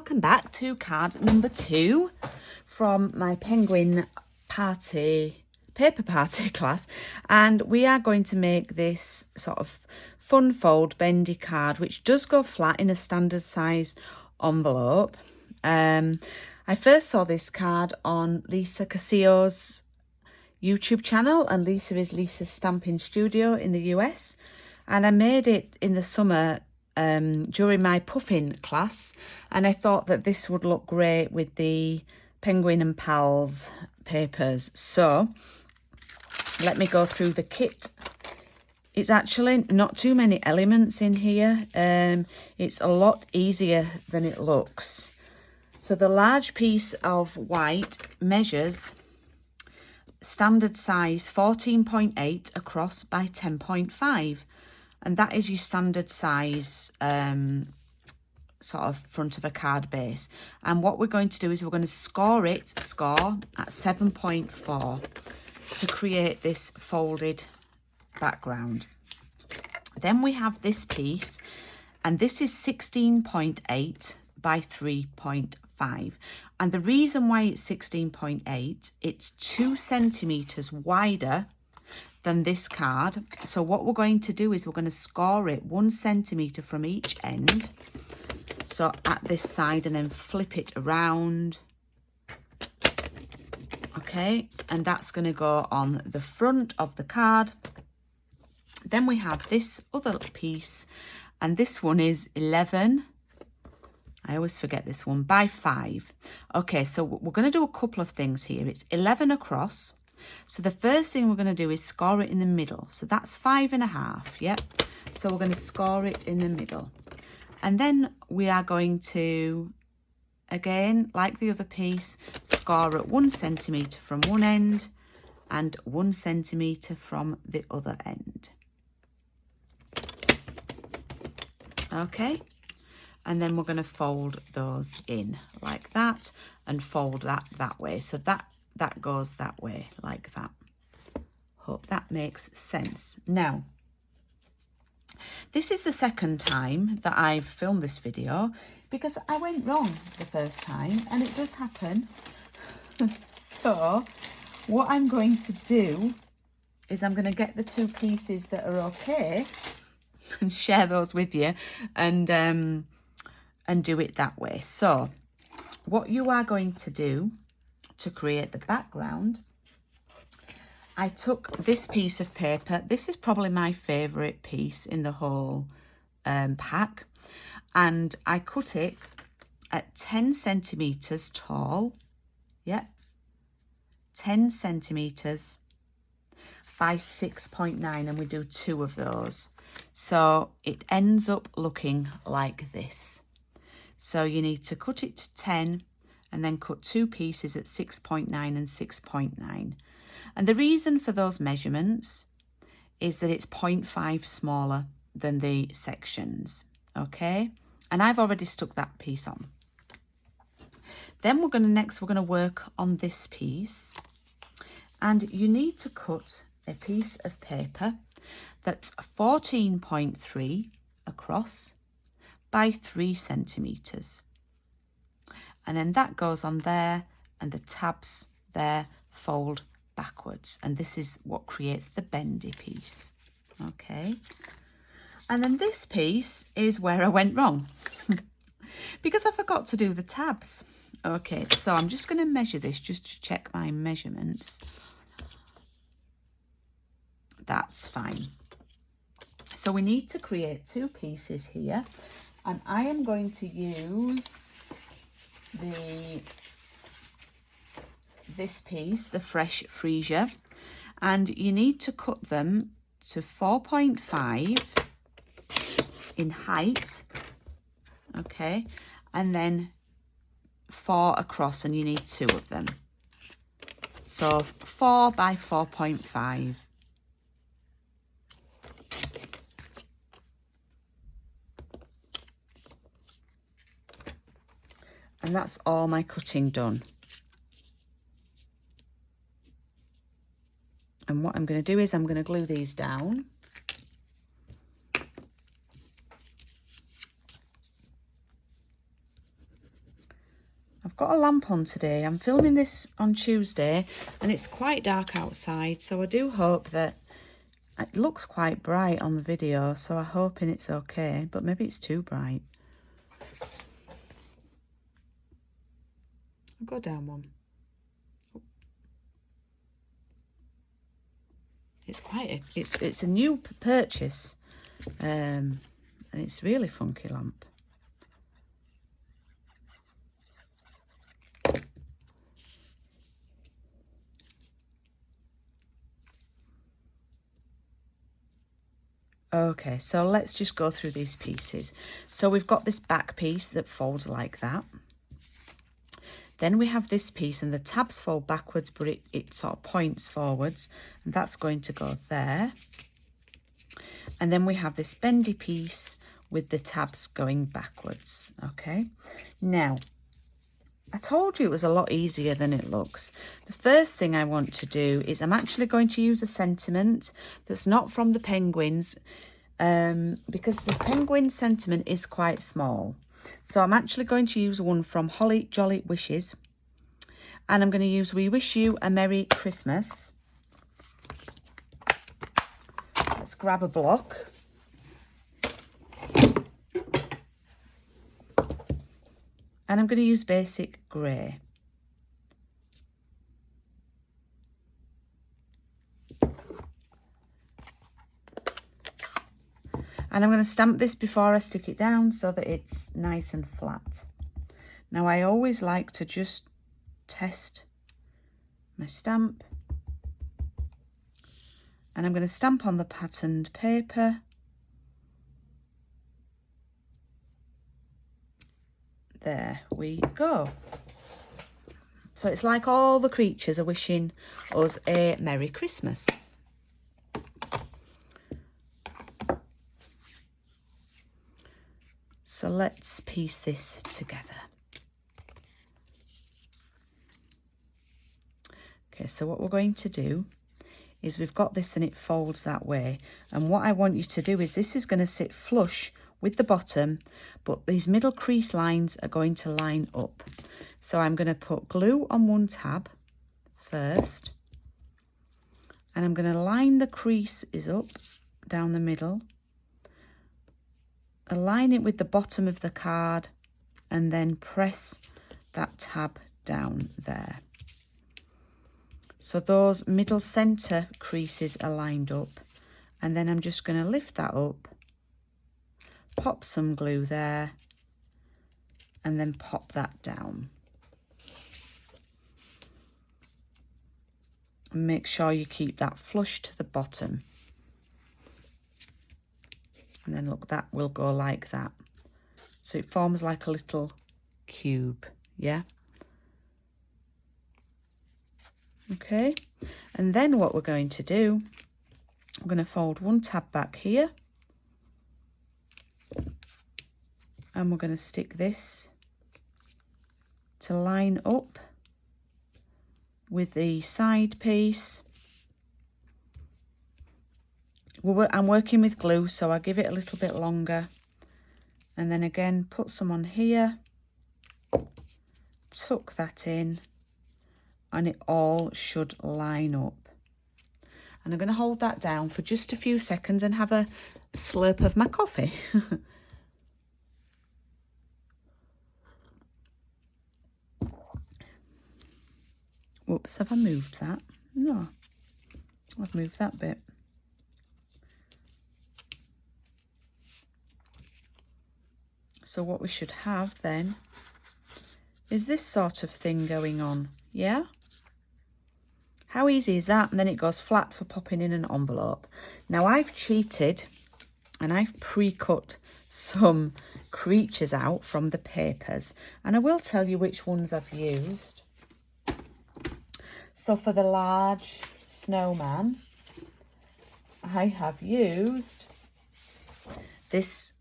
welcome back to card number 2 from my penguin party paper party class, and we are going to make this sort of fun fold bendy card which does go flat in a standard size envelope. I first saw this card on Lisa Casillo's YouTube channel, and Lisa is Lisa's Stamping Studio in the US, and I made it in the summer during my puffin class, and I thought that this would look great with the Penguin and Pals papers. So let me go through the kit. It's actually not too many elements in here. It's a lot easier than it looks. So the large piece of white measures standard size 14.8 across by 10.5, and that is your standard size sort of front of a card base. And what we're going to do is we're going to score at 7.4 to create this folded background. Then we have this piece, and this is 16.8 by 3.5, and the reason why it's 16.8, it's 2 centimeters wider than this card. So what we're going to do is we're going to score it 1 centimeter from each end, so at this side, and then flip it around. Okay, and that's going to go on the front of the card. Then we have this other piece, and this one is 11, I always forget this one, by 5. Okay, so we're going to do a couple of things here. It's 11 across. So the first thing we're going to do is score it in the middle. So that's 5.5, yep. So we're going to score it in the middle. And then we are going to, again, like the other piece, score at 1 centimetre from one end and 1 centimetre from the other end. Okay. And then we're going to fold those in like that and fold that way. So that goes that way like that. Hope that makes sense. Now, this is the second time that I've filmed this video because I went wrong the first time, and it does happen. So what I'm going to do is I'm going to get the 2 pieces that are okay and share those with you, and do it that way. So what you are going to do to create the background, I took this piece of paper. This is probably my favourite piece in the whole pack, and I cut it at 10 centimetres tall. Yep, 10 centimetres by 6.9, and we do 2 of those. So it ends up looking like this. So you need to cut it to 10 and then cut 2 pieces at 6.9 and 6.9. And the reason for those measurements is that it's 0.5 smaller than the sections, okay? And I've already stuck that piece on. Then we're going to work on this piece, and you need to cut a piece of paper that's 14.3 across by 3 centimetres. And then that goes on there, and the tabs there fold backwards, and this is what creates the bendy piece. Okay, and then this piece is where I went wrong because I forgot to do the tabs. Okay, so I'm just going to measure this just to check my measurements. That's fine. So we need to create 2 pieces here, and I am going to use this piece, the Fresh Freesia, and you need to cut them to 4.5 in height, okay, and then 4 across, and you need 2 of them. So 4 by 4.5. And that's all my cutting done. And what I'm going to do is I'm going to glue these down. I've got a lamp on today. I'm filming this on Tuesday and it's quite dark outside, so I do hope that it looks quite bright on the video, so I'm hoping it's okay, but maybe it's too bright. I'll go down one. It's quite it's a new purchase, and it's really funky lamp. Okay, so let's just go through these pieces. So we've got this back piece that folds like that. Then we have this piece and the tabs fold backwards, but it sort of points forwards, and that's going to go there. And then we have this bendy piece with the tabs going backwards, okay? Now, I told you it was a lot easier than it looks. The first thing I want to do is I'm actually going to use a sentiment that's not from the penguins, because the penguin sentiment is quite small. So I'm actually going to use one from Holly Jolly Wishes, and I'm going to use We Wish You a Merry Christmas. Let's grab a block. And I'm going to use basic grey. And I'm going to stamp this before I stick it down so that it's nice and flat. Now I always like to just test my stamp. And I'm going to stamp on the patterned paper. There we go. So it's like all the creatures are wishing us a Merry Christmas. So let's piece this together. Okay, so what we're going to do is we've got this and it folds that way. And what I want you to do is this is going to sit flush with the bottom, but these middle crease lines are going to line up. So I'm going to put glue on one tab first, and I'm going to line the creases up down the middle, align it with the bottom of the card, and then press that tab down there. So those middle center creases are lined up, and then I'm just going to lift that up, pop some glue there, and then pop that down. And make sure you keep that flush to the bottom. And then look, that will go like that. So it forms like a little cube, yeah? Okay, and then what we're going to do, I'm going to fold one tab back here. And we're going to stick this to line up with the side piece. I'm working with glue, so I give it a little bit longer. And then again, put some on here, tuck that in, and it all should line up. And I'm going to hold that down for just a few seconds and have a slurp of my coffee. Whoops, have I moved that? No, I've moved that bit. So what we should have then is this sort of thing going on, yeah? How easy is that? And then it goes flat for popping in an envelope. Now I've cheated and I've pre-cut some creatures out from the papers, and I will tell you which ones I've used. So for the large snowman, I have used this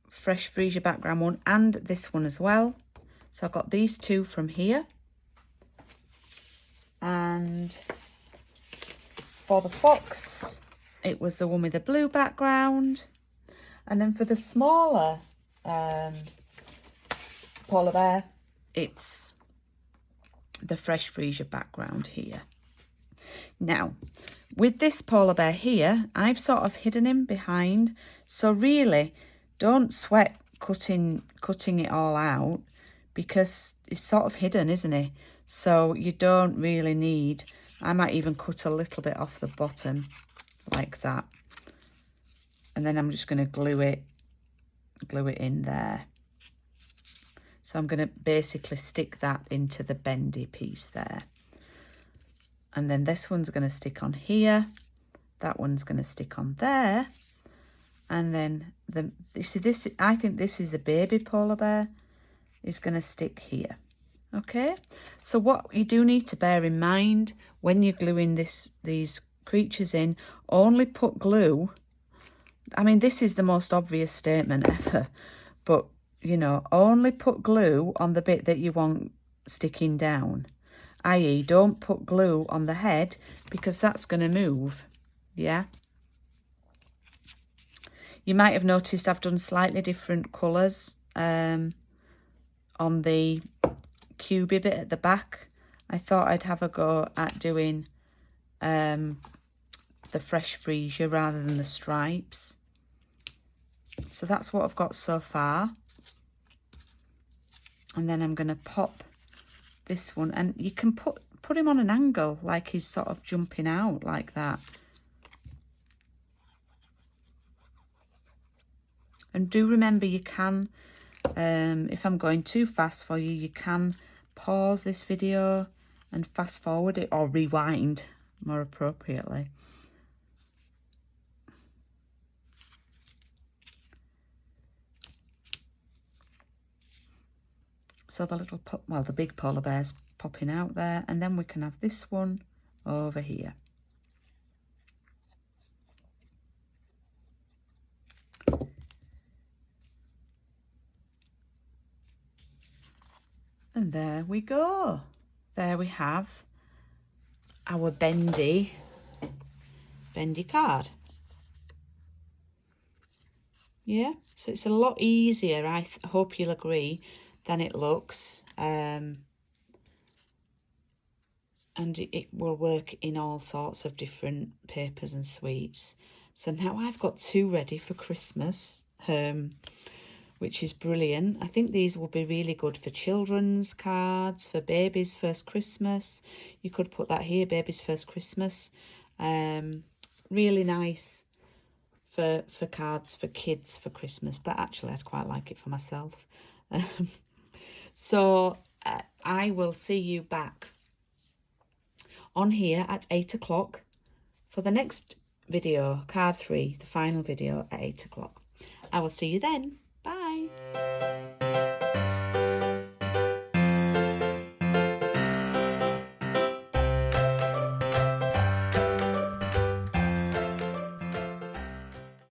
Fresh Freesia background one and this one as well. So I've got these two from here. And for the fox, it was the one with the blue background. And then for the smaller polar bear, it's the Fresh Freesia background here. Now, with this polar bear here, I've sort of hidden him behind. So really, don't sweat cutting it all out, because it's sort of hidden, isn't it? So you don't really need, I might even cut a little bit off the bottom like that. And then I'm just going to glue it in there. So I'm going to basically stick that into the bendy piece there. And then this one's going to stick on here. That one's going to stick on there. And then you see this, I think this is the baby polar bear, is going to stick here. Okay, so what you do need to bear in mind when you're gluing these creatures in, only put glue. I mean, this is the most obvious statement ever, but you know, only put glue on the bit that you want sticking down, i.e. don't put glue on the head, because that's going to move. Yeah, you might have noticed I've done slightly different colours on the cubey bit at the back. I thought I'd have a go at doing the Fresh Freesia rather than the stripes. So that's what I've got so far. And then I'm going to pop this one, and you can put him on an angle, like he's sort of jumping out like that. And do remember, you can, if I'm going too fast for you, you can pause this video and fast forward it, or rewind more appropriately. So the little, well, the big polar bear's popping out there, and then we can have this one over here. And there we go. There we have our bendy card. Yeah, so it's a lot easier, I hope you'll agree, than it looks. And it will work in all sorts of different papers and sweets. So now I've got 2 ready for Christmas, which is brilliant. I think these will be really good for children's cards, for baby's first Christmas. You could put that here, baby's first Christmas. Really nice for cards for kids for Christmas, but actually I'd quite like it for myself. So I will see you back on here at 8 o'clock for the next video, card 3, the final video at 8 o'clock. I will see you then.